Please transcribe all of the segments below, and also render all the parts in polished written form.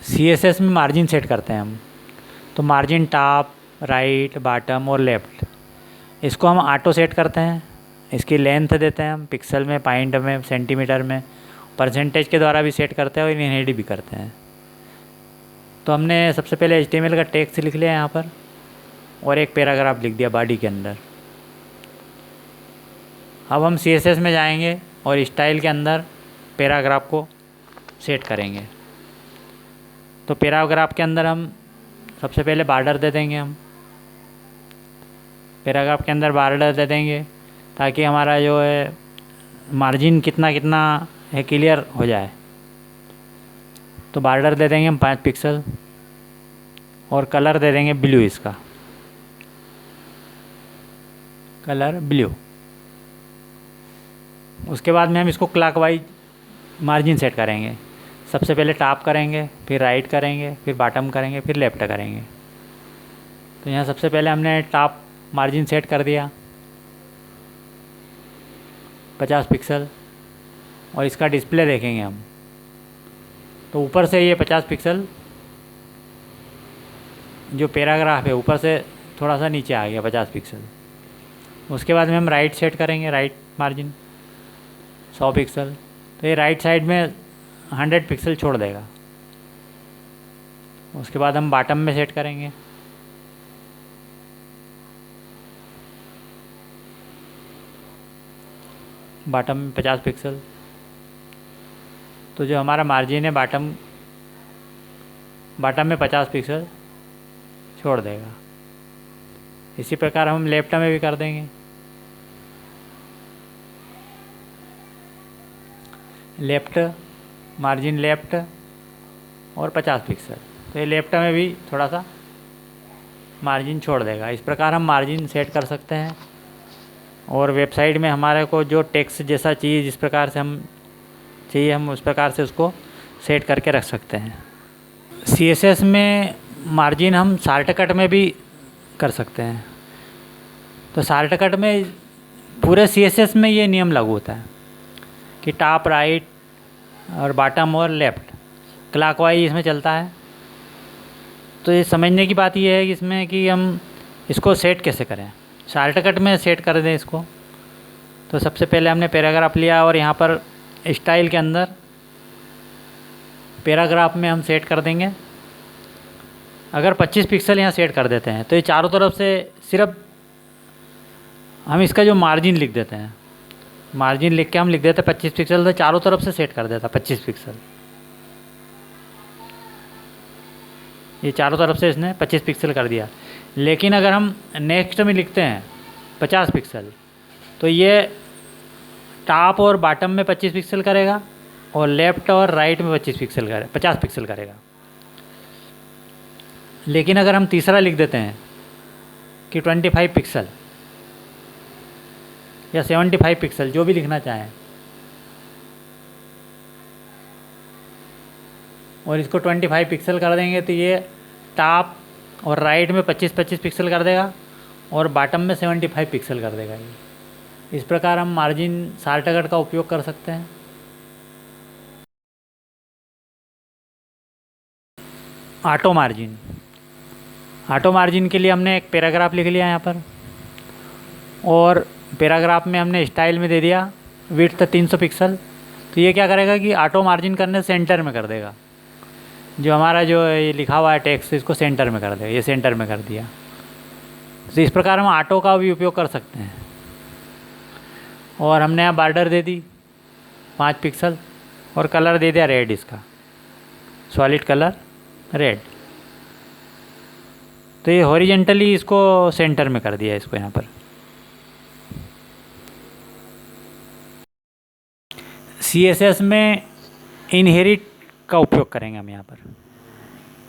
CSS में margin set करते हैं हम। तो मार्जिन टॉप, राइट, बॉटम और लेफ़्ट, इसको हम ऑटो सेट करते हैं। इसकी लेंथ देते हैं हम पिक्सल में, पॉइंट में, सेंटीमीटर में, परसेंटेज के द्वारा भी सेट करते हैं और इनहेरिट भी करते हैं। तो हमने सबसे पहले HTML का टेक्स्ट लिख लिया यहाँ पर और एक पैराग्राफ लिख दिया बॉडी के अंदर। अब हम CSS में जाएंगे और स्टाइल के अंदर पैराग्राफ को सेट करेंगे। तो पैराग्राफ के अंदर हम सबसे पहले बॉर्डर दे देंगे। हम पैराग्राफ के अंदर बॉर्डर दे देंगे ताकि हमारा जो है मार्जिन कितना कितना है क्लियर हो जाए। तो बॉर्डर दे देंगे हम 5 पिक्सल और कलर दे देंगे ब्लू, इसका कलर ब्लू। उसके बाद में हम इसको क्लॉकवाइज मार्जिन सेट करेंगे। सबसे पहले टॉप करेंगे, फिर राइट करेंगे, फिर बॉटम करेंगे, फिर लेफ़्ट करेंगे। तो यहाँ सबसे पहले हमने टॉप मार्जिन सेट कर दिया 50 पिक्सल और इसका डिस्प्ले देखेंगे हम। तो ऊपर से ये 50 पिक्सल जो पैराग्राफ है ऊपर से थोड़ा सा नीचे आ गया 50 पिक्सल। उसके बाद में हम राइट सेट करेंगे, राइट मार्जिन 100 पिक्सल। तो ये राइट साइड में 100 पिक्सल छोड़ देगा। उसके बाद हम बॉटम में सेट करेंगे। बॉटम में 50 पिक्सल। तो जो हमारा मार्जिन है बॉटम में 50 पिक्सल छोड़ देगा। इसी प्रकार हम लेफ्ट में भी कर देंगे। लेफ़्ट मार्जिन, लेफ़्ट और 50 पिक्सल। तो ये लेफ़्ट में भी थोड़ा सा मार्जिन छोड़ देगा। इस प्रकार हम मार्जिन सेट कर सकते हैं। और वेबसाइट में हमारे को जो टेक्स्ट जैसा चाहिए, जिस प्रकार से हम चाहिए, हम उस प्रकार से उसको सेट करके रख सकते हैं। CSS में मार्जिन हम शॉर्टकट में भी कर सकते हैं। तो शॉर्टकट में पूरे CSS में ये नियम लागू होता है कि टॉप, राइट और बॉटम और लेफ़्ट क्लॉकवाइज इसमें चलता है। तो ये समझने की बात ये है कि इसमें कि हम इसको सेट कैसे करें, शॉर्टकट में सेट कर दें इसको। तो सबसे पहले हमने पैराग्राफ लिया और यहाँ पर स्टाइल के अंदर पैराग्राफ में हम सेट कर देंगे। अगर 25 पिक्सल यहाँ सेट कर देते हैं तो ये चारों तरफ से सिर्फ हम इसका जो मार्जिन लिख देते हैं, मार्जिन लिख के हम लिख देते हैं 25 पिक्सल, तो चारों तरफ से सेट कर देता 25 पिक्सल। ये चारों तरफ से इसने 25 पिक्सल कर दिया। लेकिन अगर हम नेक्स्ट में लिखते हैं 50 पिक्सल तो ये टॉप और बॉटम में 25 पिक्सल करेगा और लेफ़्ट और राइट में 50 पिक्सल करेगा। लेकिन अगर हम तीसरा लिख देते हैं कि 25 पिक्सल या 75 पिक्सल, जो भी लिखना चाहें, और इसको 25 पिक्सल कर देंगे तो ये टॉप और राइट में 25-25 पिक्सल कर देगा और बॉटम में 75 पिक्सल कर देगा। ये इस प्रकार हम मार्जिन शॉर्टकट का उपयोग कर सकते हैं। ऑटो मार्जिन, ऑटो मार्जिन के लिए हमने एक पैराग्राफ लिख लिया यहाँ पर और पैराग्राफ में हमने स्टाइल में दे दिया विड्थ 300 पिक्सल। तो ये क्या करेगा कि ऑटो मार्जिन करने सेंटर में कर देगा। जो हमारा जो ये लिखा हुआ है टेक्स्ट, इसको सेंटर में कर देगा। ये सेंटर में कर दिया। तो इस प्रकार हम ऑटो का भी उपयोग कर सकते हैं। और हमने यहाँ बॉर्डर दे दी 5 पिक्सल और कलर दे दिया रेड, इसका सॉलिड कलर रेड। तो ये हॉरिजेंटली इसको सेंटर में कर दिया इसको यहाँ पर। CSS में इनहेरिट का उपयोग करेंगे हम यहाँ पर।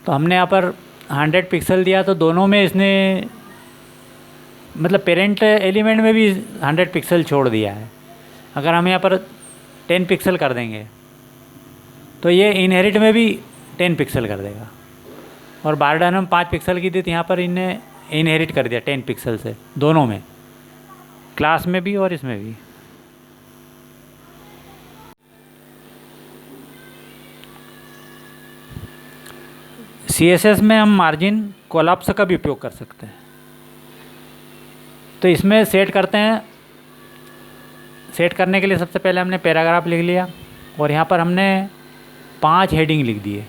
तो हमने यहाँ पर 100 पिक्सल दिया तो दोनों में इसने मतलब पेरेंट एलिमेंट में भी 100 पिक्सल छोड़ दिया है। अगर हम यहाँ पर 10 पिक्सल कर देंगे तो ये इनहेरिट में भी 10 पिक्सल कर देगा। और बॉर्डर हम 5 पिक्सल की दी तो यहाँ पर इन्हें इनहेरिट कर दिया 10 पिक्सल से, दोनों में, क्लास में भी और इसमें भी। CSS में हम मार्जिन कोलैप्स का भी उपयोग कर सकते हैं। तो इसमें सेट करते हैं। सेट करने के लिए सबसे पहले हमने पैराग्राफ लिख लिया और यहाँ पर हमने 5 हेडिंग लिख दिए।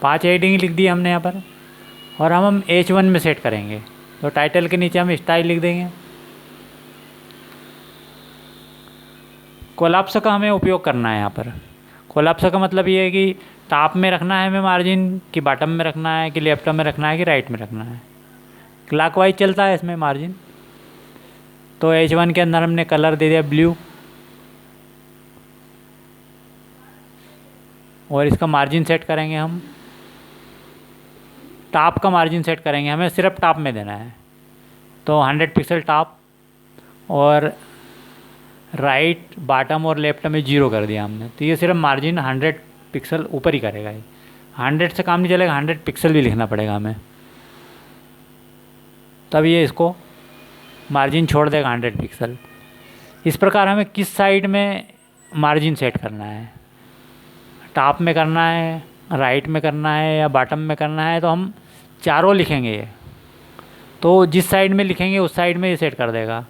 5 हेडिंग लिख दी हमने यहाँ पर और हम H1 में सेट करेंगे। तो टाइटल के नीचे हम स्टाइल लिख देंगे। कोलैप्स का हमें उपयोग करना है यहाँ पर। कोलैप्स का मतलब ये है कि टॉप में रखना है हमें मार्जिन, कि बॉटम में रखना है, कि लेफ्ट में रखना है, कि राइट में रखना है। क्लॉकवाइज चलता है इसमें मार्जिन। तो H1 के अंदर हमने कलर दे दिया ब्लू और इसका मार्जिन सेट करेंगे हम। टॉप का मार्जिन सेट करेंगे, हमें सिर्फ टॉप में देना है। तो 100 पिक्सल टॉप और राइट, बॉटम और लेफ्ट में 0 कर दिया हमने। तो ये सिर्फ मार्जिन 100 पिक्सल ऊपर ही करेगा। ये 100 से काम नहीं चलेगा, 100 पिक्सल भी लिखना पड़ेगा हमें, तब ये इसको मार्जिन छोड़ देगा 100 पिक्सल। इस प्रकार हमें किस साइड में मार्जिन सेट करना है, टॉप में करना है, राइट में करना है या बॉटम में करना है, तो हम चारों लिखेंगे ये। तो जिस साइड में लिखेंगे उस साइड में ये सेट कर देगा।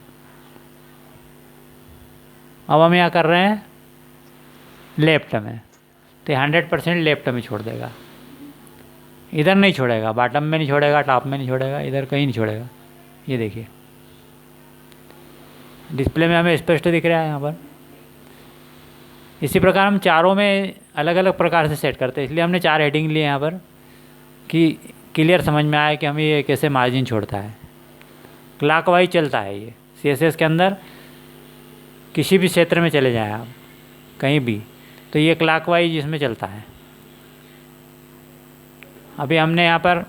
अब हम यहाँ कर रहे हैं लेफ्ट में, तो 100% लेफ्ट में छोड़ देगा। इधर नहीं छोड़ेगा, बॉटम में नहीं छोड़ेगा, टॉप में नहीं छोड़ेगा, इधर कहीं नहीं छोड़ेगा। ये देखिए डिस्प्ले में हमें स्पष्ट दिख रहा है यहाँ पर। इसी प्रकार हम चारों में अलग अलग प्रकार से सेट करते हैं, इसलिए हमने 4 हेडिंग लिए यहाँ पर कि क्लियर समझ में आए कि हमें ये कैसे मार्जिन छोड़ता है। क्लॉकवाइज चलता है ये CSS के अंदर। किसी भी क्षेत्र में चले जाएं आप कहीं भी, तो ये क्लॉकवाइज इसमें चलता है। अभी हमने यहाँ पर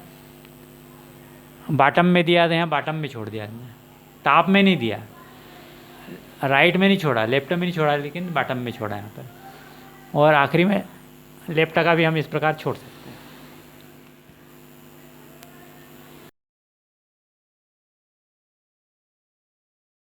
बॉटम में दिया था, यहाँ बॉटम में छोड़ दिया हमने, टॉप में नहीं दिया, राइट में नहीं छोड़ा, लेफ्ट में नहीं छोड़ा, लेकिन बॉटम में छोड़ा यहाँ पर। और आखिरी में लेफ्ट का भी हम इस प्रकार छोड़ सकते हैं।